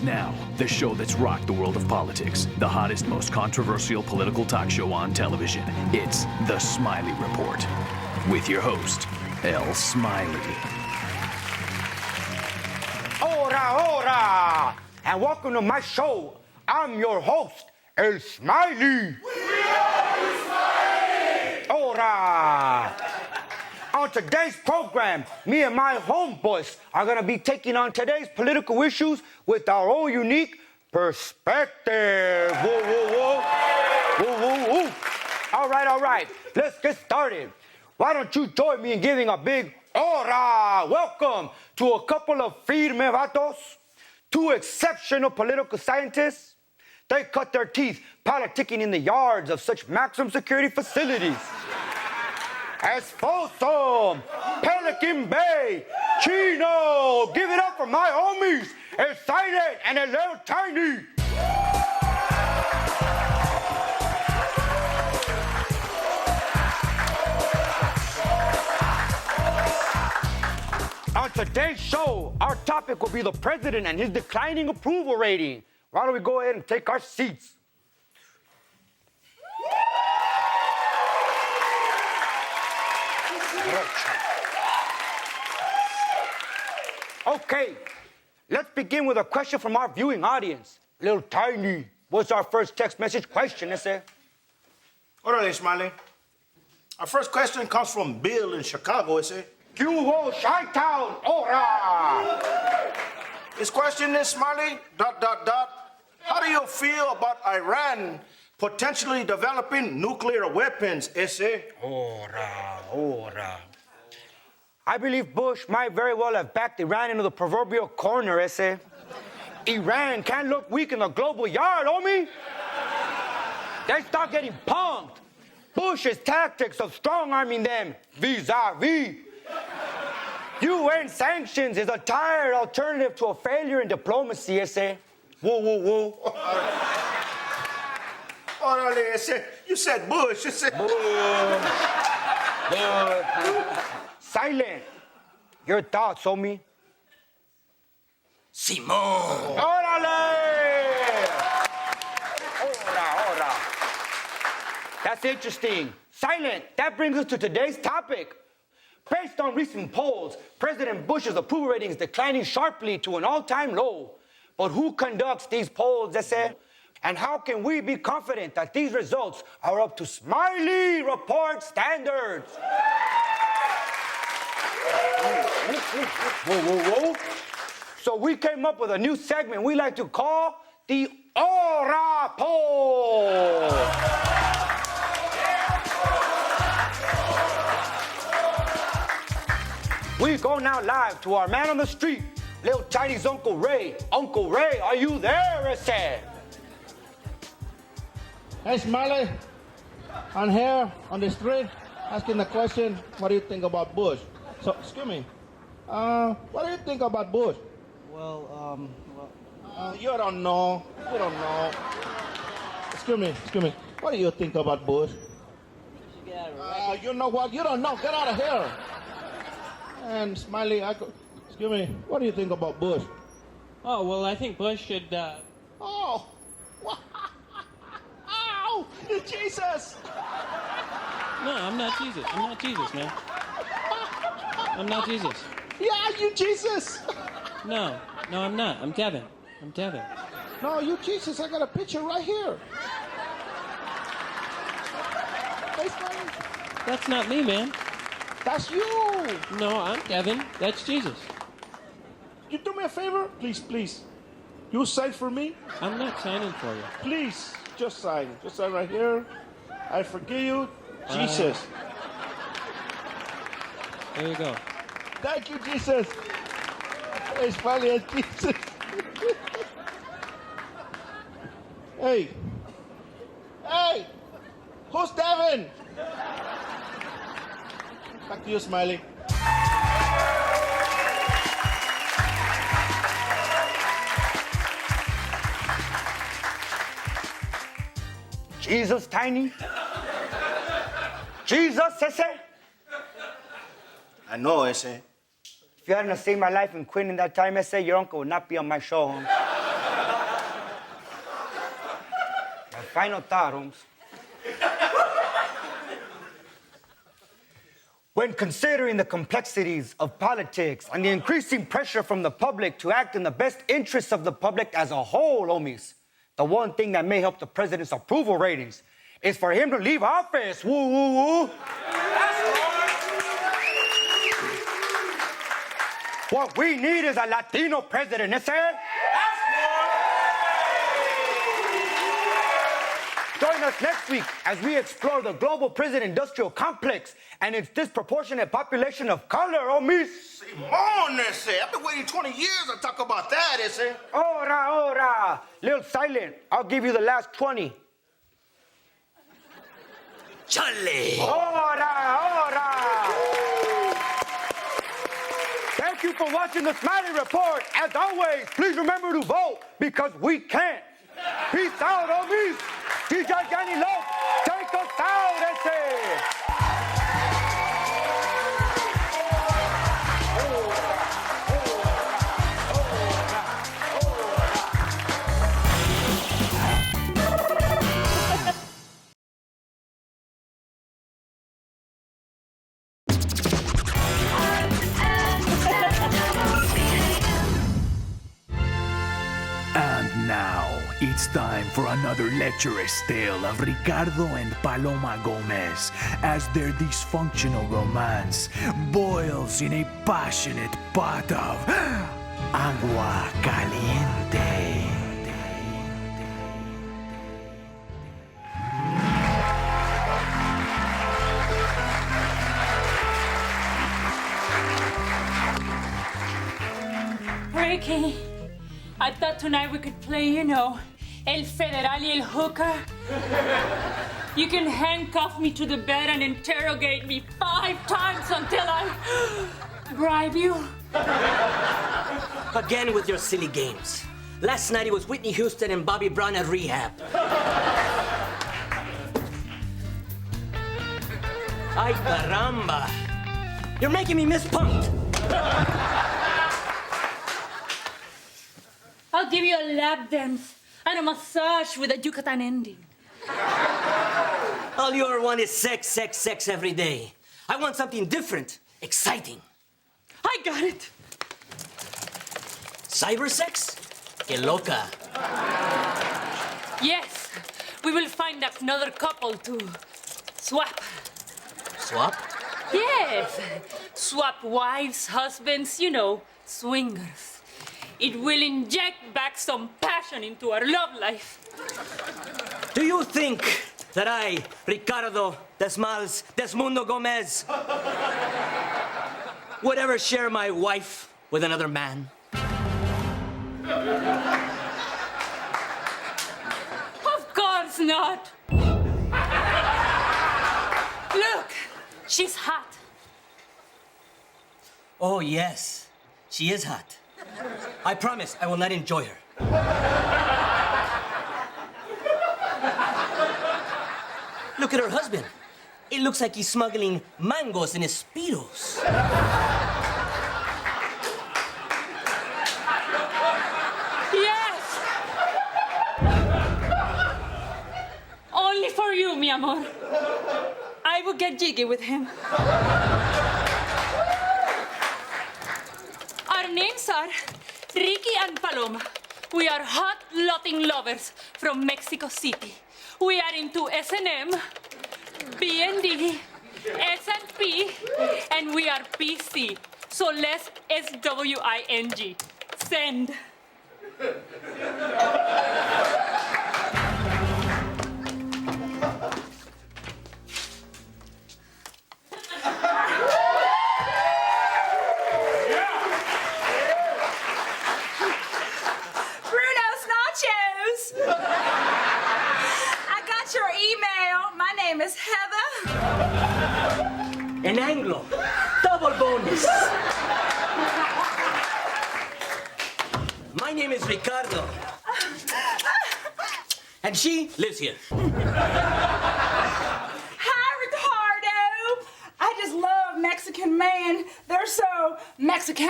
And now, the show that's rocked the world of politics, the hottest, most controversial political talk show on television. It's The Smiley Report, with your host, El Smiley. Hola, hola, and welcome to my show. I'm your host, El Smiley. We are El Smiley! Hola. On today's program, me and my homeboys are going to be taking on today's political issues with our own unique perspective. Whoa, whoa, whoa. Whoa, whoa, whoa. All right. Let's get started. Why don't you join me in giving a big hola, welcome to a couple of firme vatos, two exceptional political scientists. They cut their teeth politicking in the yards of such maximum security facilities as Folsom, Pelican Bay, Chino. Give it up for my homies, El Silent and El Little Tiny. On today's show, our topic will be the president and his declining approval rating. Why don't we go ahead and take our seats? Okay, let's begin with a question from our viewing audience. Little Tiny, what's our first text message question, ese? Orale, Smiley. Our first question comes from Bill in Chicago, ese. Cubo, Chi-Town, ora! His question is, Smiley, ... How do you feel about Iran potentially developing nuclear weapons, ese? Ora. I believe Bush might very well have backed Iran into the proverbial corner, ese. Iran can't look weak in the global yard, homie. They start getting punked. Bush's tactics of strong-arming them vis-a-vis. UN sanctions is a tired alternative to a failure in diplomacy, ese. Whoa. Orale, ese. You said Bush, ese. Bush. Silent. Your thoughts, homie? Simón. Órale! Ora. That's interesting. Silent. That brings us to today's topic. Based on recent polls, President Bush's approval rating is declining sharply to an all-time low. But who conducts these polls, ese? And how can we be confident that these results are up to Smiley Report standards? Whoa. So we came up with a new segment we like to call the Ora Poll. We go now live to our man on the street, Little Tiny's Uncle Ray. Uncle Ray, are you there, ese? Hey, Smiley, I'm here on the street asking the question, what do you think about Bush? So, excuse me, what do you think about Bush? You don't know. Excuse me, what do you think about Bush? You know what, you don't know, get out of here. And Smiley, excuse me, what do you think about Bush? Oh, well, I think Bush should, Oh, ow, you're Jesus. No, I'm not Jesus, man. I'm not Jesus. Yeah, you Jesus. No, I'm not. I'm Devin. No, you Jesus, I got a picture right here. Hey, Smiley. That's not me, man. That's you. No, I'm Devin. That's Jesus. You do me a favor? Please. You sign for me? I'm not signing for you. Please, just sign. Just sign right here. I forgive you. Jesus. There you go. Thank you, Jesus. Hey, Smiley and Jesus. Hey, who's Devin? Back to you, Smiley. Jesus, Tiny? Jesus, ese? I know, ese. If you hadn't saved my life in Quinn in that time, ese, your uncle would not be on my show, huh? final thought, Holmes. When considering the complexities of politics and the increasing pressure from the public to act in the best interests of the public as a whole, homies, the one thing that may help the president's approval ratings is for him to leave office. Woo, woo, woo. What we need is a Latino president, is it? Join us next week as we explore the global prison industrial complex and its disproportionate population of color, homies. Simón, ese. I've been waiting 20 years to talk about that, ese. Ora. Little silent. I'll give you the last 20. Chale! Ora. Thank you for watching the Smiley Report. As always, please remember to vote because we can't. Peace out, homies. DJ Johnny Love, take us out, ese. And now, it's time for another lecherous tale of Ricardo and Paloma Gomez as their dysfunctional romance boils in a passionate pot of agua caliente. Ricky, I thought tonight we could play, El Federal y el Hooker. You can handcuff me to the bed and interrogate me 5 times until I bribe you. Again with your silly games. Last night it was Whitney Houston and Bobby Brown at rehab. Ay, caramba. You're making me miss Punk'd. I'll give you a lap dance and a massage with a Yucatan ending. All you ever want is sex every day. I want something different, exciting. I got it. Cyber sex? Que loca. Yes, we will find another couple to swap. Swap? Yes, swap wives, husbands, swingers. It will inject back some passion into our love life. Do you think that I, Ricardo Desmals Desmundo Gomez, would ever share my wife with another man? Of course not. Look, she's hot. Oh, yes, she is hot. I promise I will not enjoy her. Look at her husband. It looks like he's smuggling mangoes in his Speedos. Yes! Only for you, mi amor. I will get jiggy with him. Our names are Ricky and Paloma. We are hot-lotting lovers from Mexico City. We are into S&M, B&D, S&P, and we are PC. So less SWING. Send. Miss Heather. An Anglo. Double bonus. My name is Ricardo. And she lives here. Hi, Ricardo. I just love Mexican men. They're so Mexican.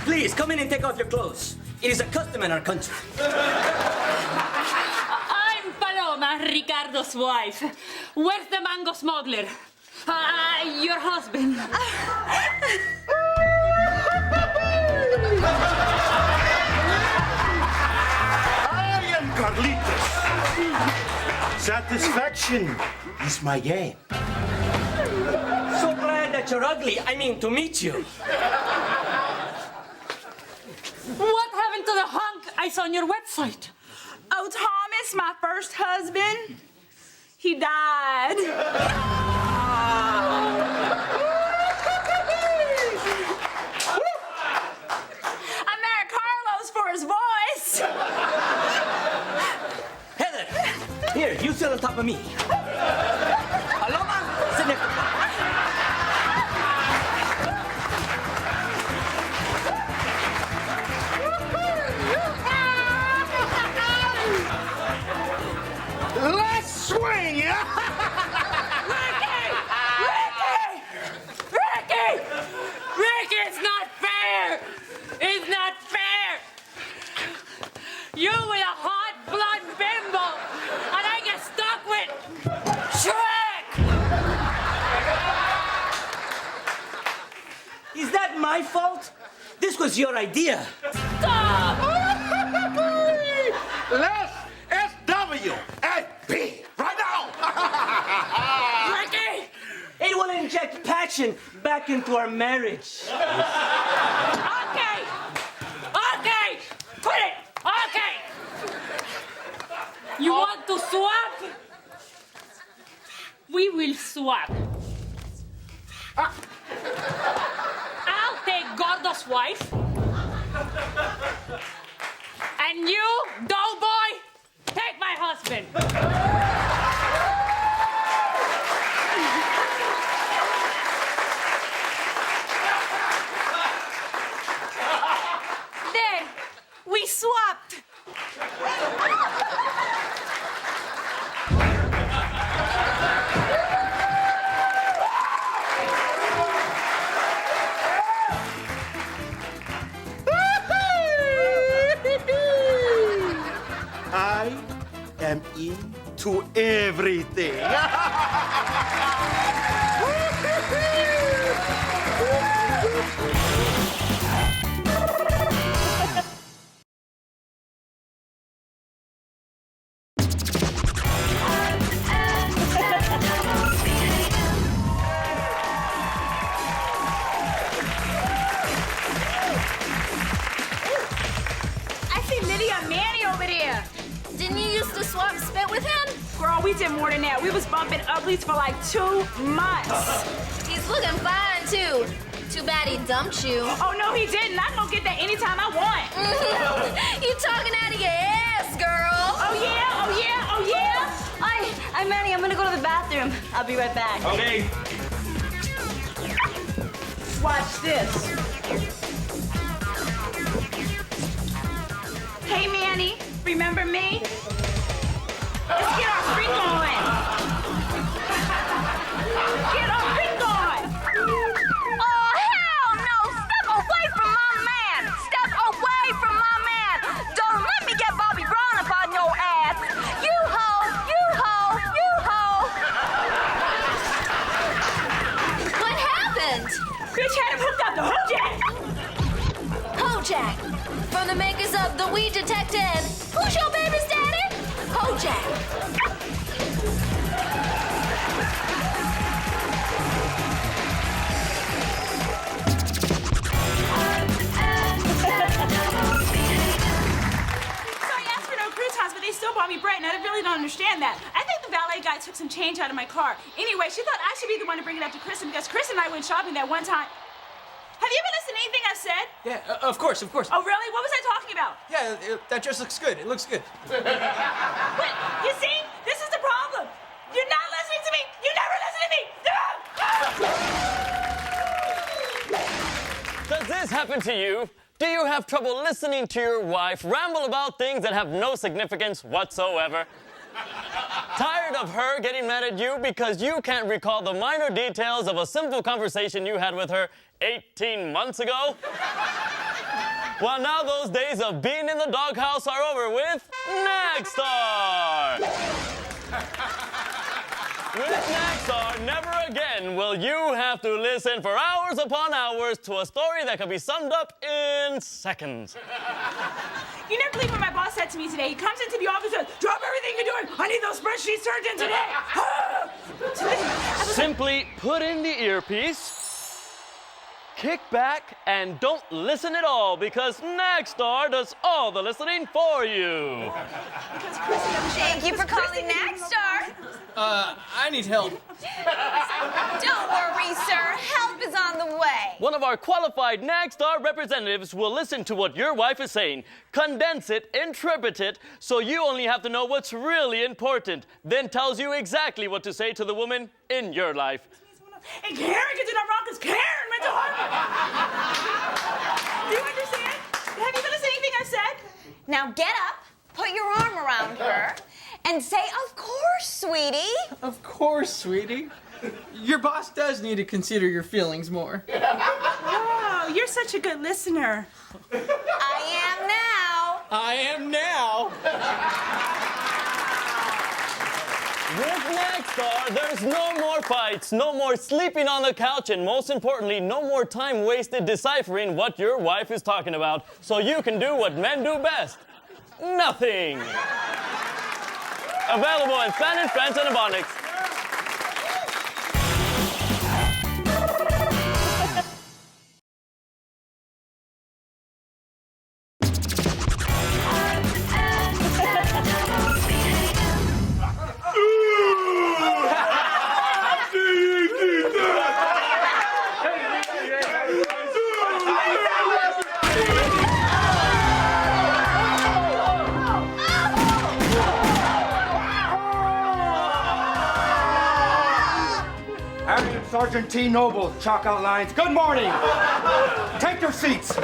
Please, come in and take off your clothes. It is a custom in our country. Ricardo's wife. Where's the mango smuggler? Your husband. I am Carlitos. Satisfaction is my game. So glad that you're ugly. I mean, to meet you. What happened to the hunk I saw on your website? Oh, Thomas, my first husband, he died. I married Carlos for his voice. Heather, here, you sit on top of me. Paloma, sit next to me. Let's swing! Ricky, it's not fair! It's not fair! You with a hot blood bimbo, and I get stuck with Shrek! Is that my fault? This was your idea. Stop! Let's SWAP right now! Ricky! It will inject passion back into our marriage. Okay! Okay! Quit it! Okay! You want to swap? We will swap. I'll take Gordo's wife. And you, doughboy, take my husband. There, we swapped. I am into everything. I see Lydia and Manny over there. Didn't you used to swap spit with him? Girl, we did more than that. We was bumping uglies for like 2 months. He's looking fine, too. Too bad he dumped you. Oh, no, he didn't. I can go get that anytime I want. You talking out of your ass, girl. Oh, yeah? Oh, yeah? Oh, yeah? I'm Manny. I'm gonna go to the bathroom. I'll be right back. Okay. Watch this. Hey, Manny, remember me? Let's get our freak on. Get our freak on. Oh, hell no! Step away from my man! Step away from my man! Don't let me get Bobby Brown up on your ass! You hoe! You hoe! You hoe! What happened? Bitch had him hooked up to Hojack. Hojack, from the makers of The Weed Detective. Who's your baby's daddy? Hojack. So I asked for no croutons, but they still bought me bread, and I really don't understand that. I think the valet guy took some change out of my car. Anyway, she thought I should be the one to bring it up to Kristen because Kristen and I went shopping that one time. Have you ever listened to anything I've said? Yeah, of course, of course. Oh, really? What was I talking about? Yeah, that dress looks good. It looks good. What? You see? This is the problem. You're not listening to me. You never listen to me. Does this happen to you? Do you have trouble listening to your wife ramble about things that have no significance whatsoever? Tired of her getting mad at you because you can't recall the minor details of a simple conversation you had with her 18 months ago? Well, now those days of being in the doghouse are over with Next Star! With Nagstar, never again will you have to listen for hours upon hours to a story that can be summed up in seconds. You never believe what my boss said to me today. He comes into the office and says, drop everything you're doing. I need those spreadsheets turned in today. Simply put in the earpiece, kick back, and don't listen at all because Nagstar does all the listening for you. Thank you for calling Nagstar. I need help. Don't worry, sir. Help is on the way. One of our qualified Nagstar representatives will listen to what your wife is saying, condense it, interpret it, so you only have to know what's really important, then tells you exactly what to say to the woman in your life. And Karen gets it up wrong because Karen went to Harvard. Do you understand? Have you been listening to anything I've said? Now get up, put your arm around her, and say, of course, sweetie. Of course, sweetie. Your boss does need to consider your feelings more. Wow, you're such a good listener. I am now. I am now. With Nagstar, there's no more fights, no more sleeping on the couch, and most importantly, no more time wasted deciphering what your wife is talking about, so you can do what men do best. Nothing. Available in Spanish, French, and Ebonics. Sergeant T. Noble, chalk outlines. Good morning. Take your seats.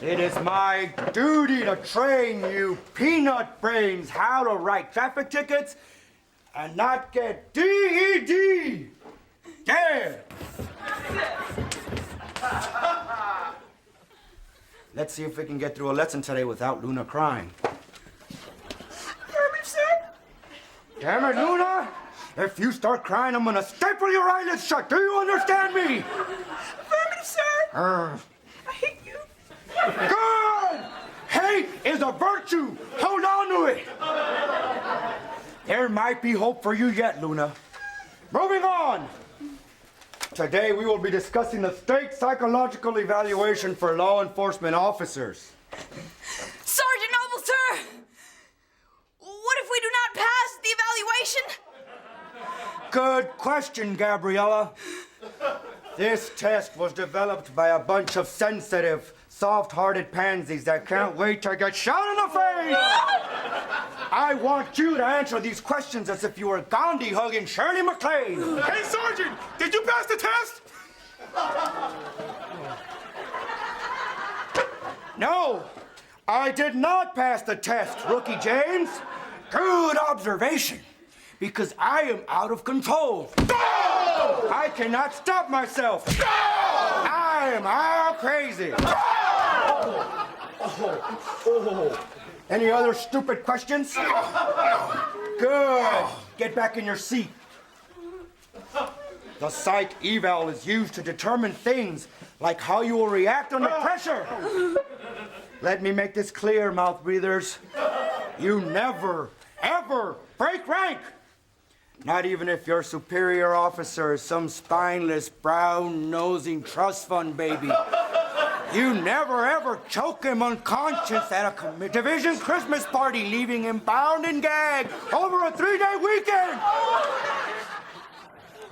It is my duty to train you peanut brains how to write traffic tickets and not get DED. Dead. Let's see if we can get through a lesson today without Luna crying. Affirmative, sir. Damn it, Luna. If you start crying, I'm gonna staple your eyelids shut. Do you understand me? Affirmative, sir. I hate you. Good! Hate is a virtue. Hold on to it. There might be hope for you yet, Luna. Moving on. Today we will be discussing the state psychological evaluation for law enforcement officers. Sergeant Noble, sir. What if we do not pass the evaluation? Good question, Gabbriella. This test was developed by a bunch of sensitive, soft-hearted pansies that can't wait to get shot in the face. I want you to answer these questions as if you were Gandhi hugging Shirley MacLaine. Hey, Sergeant, did you pass the test? No, I did not pass the test, Rookie James. Good observation. Because I am out of control. Go! I cannot stop myself. Go! I am all crazy. Go! Any other stupid questions? Good. Get back in your seat. The psych eval is used to determine things like how you will react under pressure. Let me make this clear, mouth breathers. You never, ever break rank. Not even if your superior officer is some spineless, brown-nosing trust fund baby. You never, ever choke him unconscious at a division Christmas party, leaving him bound and gagged over a 3-day weekend.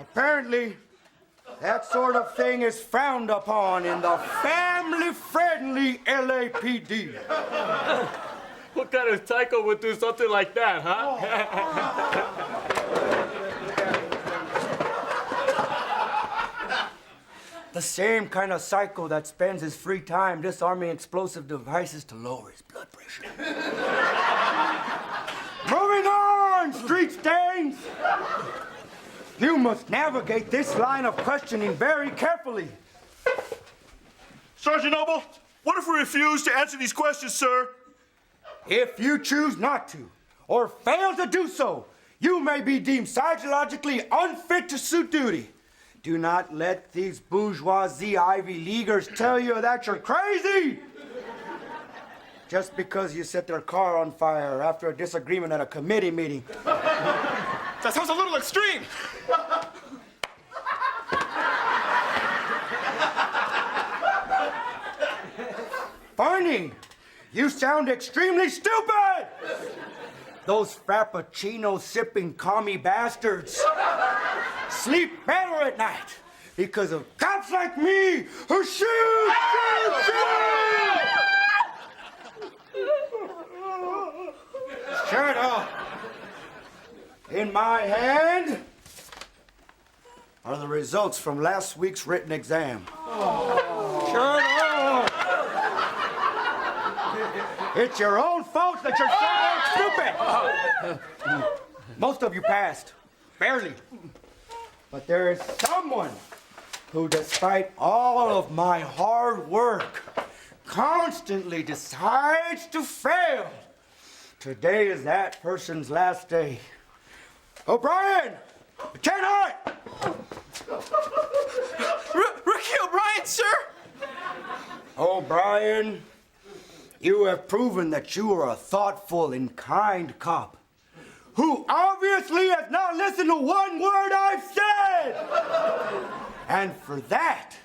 Apparently, that sort of thing is frowned upon in the family-friendly LAPD. What kind of psycho would do something like that, huh? The same kind of psycho that spends his free time disarming explosive devices to lower his blood pressure. Moving on, street stains! You must navigate this line of questioning very carefully. Sergeant Noble, what if we refuse to answer these questions, sir? If you choose not to, or fail to do so, you may be deemed psychologically unfit to suit duty. Do not let these bourgeoisie Ivy Leaguers tell you that you're crazy. Just because you set their car on fire after a disagreement at a committee meeting. That sounds a little extreme. Barney, you sound extremely stupid! Those Frappuccino-sipping commie bastards sleep better at night because of cops like me who shoot! Shut up! In my hand are the results from last week's written exam. Shut up! It's your own fault that you're so stupid! Most of you passed. Barely. But there is someone who, despite all of my hard work, constantly decides to fail. Today is that person's last day. O'Brien! Lieutenant Hart! Ricky O'Brien, sir! O'Brien, you have proven that you are a thoughtful and kind cop who obviously has not listened to one word I've said. And for that,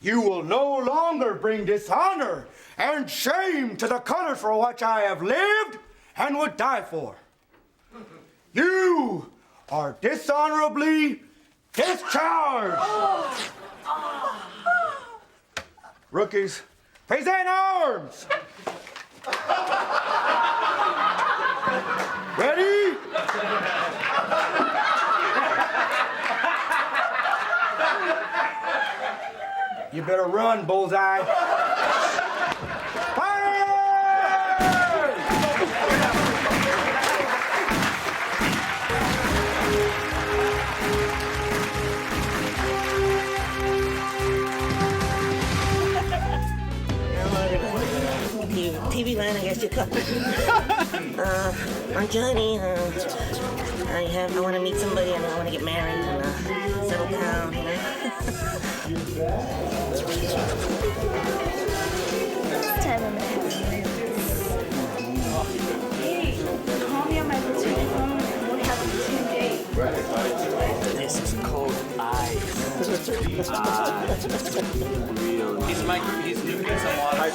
you will no longer bring dishonor and shame to the colors for which I have lived and would die for. You are dishonorably discharged. Rookies, present arms. Ready? You better run, Bullseye. TV line, I guess you call it. I'm Johnny. I want to meet somebody and I want to get married and settle down, you know. This time I'm gonna have Hey, call me on my routine phone and we'll have a routine date. This is cold ice. He's doing some water.